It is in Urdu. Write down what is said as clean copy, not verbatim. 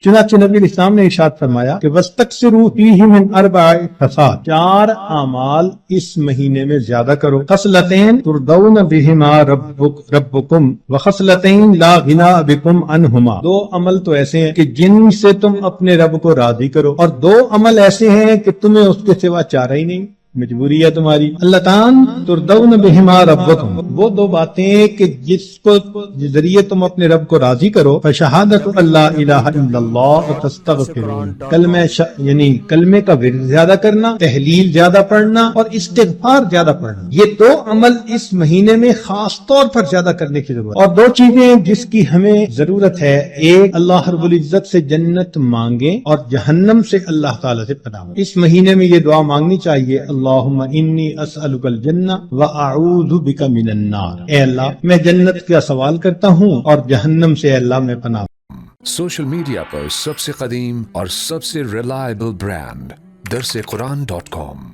چنانچہ نبی اسلام نے ارشاد فرمایا کہ وَاسْتَكْثِرُوا فِيهِ مِنْ 4 خصال، 4 اعمال اس مہینے میں زیادہ کرو، خصلتین ترضون بهما ربکم وخصلتین لا غنى بكم عنہما، 2 عمل تو ایسے ہیں کہ جن سے تم اپنے رب کو راضی کرو، اور 2 عمل ایسے ہیں کہ تمہیں اس کے سوا چارہ ہی نہیں، مجبوری ہے تمہاری۔ اللتان ترضون بہما ربکم، وہ 2 باتیں کہ جس کو ذریعے تم اپنے رب کو راضی کرو، فشہادت اللہ الہ الا اللہ وتستغفرون، یعنی کلمے کا ورد زیادہ کرنا، تحلیل زیادہ پڑھنا اور استغفار زیادہ پڑھنا، یہ 2 عمل اس مہینے میں خاص طور پر زیادہ کرنے کی ضرورت ہے۔ اور 2 چیزیں جس کی ہمیں ضرورت ہے، ایک اللہ رب العزت سے جنت مانگیں اور جہنم سے اللہ تعالیٰ سے پناہ مانگیں۔ اس مہینے میں یہ دعا مانگنی چاہیے، اللہم انی اسألک الجنہ واعوذ بک من النار، اے اللہ میں جنت کا سوال کرتا ہوں اور جہنم سے اے اللہ میں پناہ۔ سوشل میڈیا پر سب سے قدیم اور سب سے ریلائبل برانڈ درسقرآن.com